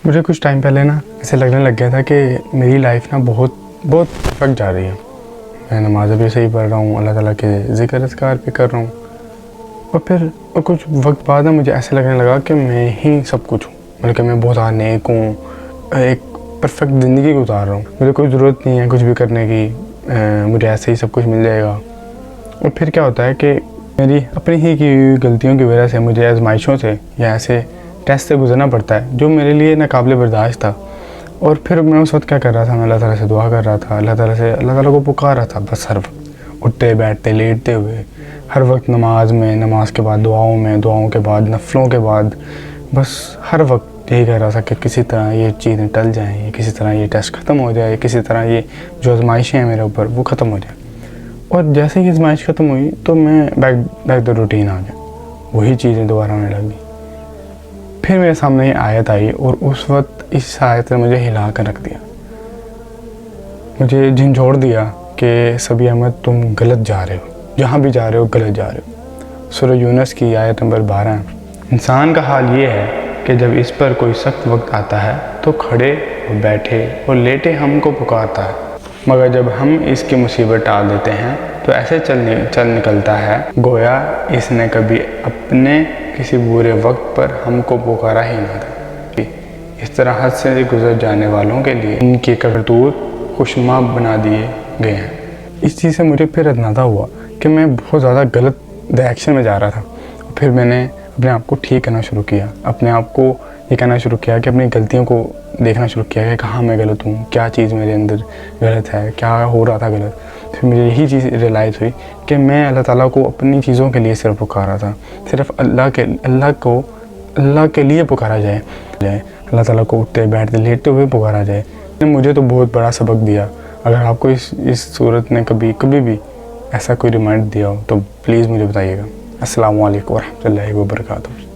مجھے کچھ ٹائم پہلے نا ایسے لگنے لگ گیا تھا کہ میری لائف نا بہت پرفیکٹ جا رہی ہے. میں نماز بھی صحیح پڑھ رہا ہوں, اللہ تعالیٰ کے ذکر اذکار بھی کر رہا ہوں, اور پھر کچھ وقت بعد نا مجھے ایسے لگنے لگا کہ میں ہی سب کچھ ہوں, بلکہ میں بہت نیک ہوں, ایک پرفیکٹ زندگی گزار رہا ہوں, مجھے کوئی ضرورت نہیں ہے کچھ بھی کرنے کی, مجھے ایسے ہی سب کچھ مل جائے گا. اور پھر کیا ہوتا ہے کہ میری اپنی ہی کی غلطیوں کی وجہ سے مجھے آزمائشوں سے یا ایسے ٹیسٹ سے گزرنا پڑتا ہے جو میرے لیے ناقابل برداشت تھا. اور پھر میں اس وقت کیا کر رہا تھا, میں اللہ تعالیٰ سے دعا کر رہا تھا, اللہ تعالیٰ کو پکار رہا تھا بس ہر وقت, اٹھتے بیٹھتے لیٹتے ہوئے, ہر وقت نماز میں, نماز کے بعد دعاؤں میں, دعاؤں کے بعد نفلوں کے بعد, بس ہر وقت یہی کہہ رہا تھا کہ کسی طرح یہ چیزیں ٹل جائیں, یا کسی طرح یہ ٹیسٹ ختم ہو جائے, کسی طرح یہ جو آزمائشیں ہیں میرے اوپر وہ ختم ہو جائیں. اور جیسے ہی آزمائش ختم ہوئی تو میں بیک دا روٹین آ گیا, وہی چیزیں دوبارہ ہونے لگی. پھر میرے سامنے یہ آیت آئی اور اس وقت اس آیت نے مجھے ہلا کر رکھ دیا, مجھے جھنجھوڑ دیا کہ سبی احمد تم غلط جا رہے ہو, جہاں بھی جا رہے ہو غلط جا رہے ہو. سورہ یونس کی آیت نمبر 12. انسان کا حال یہ ہے کہ جب اس پر کوئی سخت وقت آتا ہے تو کھڑے اور بیٹھے اور لیٹے ہم کو پکارتا ہے, مگر جب ہم اس کی مصیبت ٹال دیتے ہیں تو ایسے چل نکلتا ہے گویا اس نے کبھی اپنے کسی برے وقت پر ہم کو پکارا ہی نہ تھا. اس طرح حد سے گزر جانے والوں کے لیے ان کی کرتوت خوشنما بنا دیے گئے ہیں. اس چیز سے مجھے پھر اندازہ ہوا کہ میں بہت زیادہ غلط ڈائریکشن میں جا رہا تھا. پھر میں نے اپنے آپ کو ٹھیک کرنا شروع کیا, اپنے آپ کو یہ کہنا شروع کیا کہ اپنی غلطیوں کو دیکھنا شروع کیا کہ کہاں میں غلط ہوں, کیا چیز میرے اندر غلط ہے, کیا ہو رہا تھا غلط. پھر مجھے یہی چیز ریلائز ہوئی کہ میں اللہ تعالیٰ کو اپنی چیزوں کے لیے صرف پکارا تھا, صرف اللہ کے لیے پکارا جائے, اللہ تعالیٰ کو اٹھتے بیٹھتے لیٹتے ہوئے پکارا جائے. مجھے تو بہت بڑا سبق دیا. اگر آپ کو اس صورت نے کبھی بھی ایسا کوئی ریمائنڈ دیا ہو تو پلیز مجھے بتائیے گا. السلام علیکم ورحمۃ اللہ وبرکاتہ.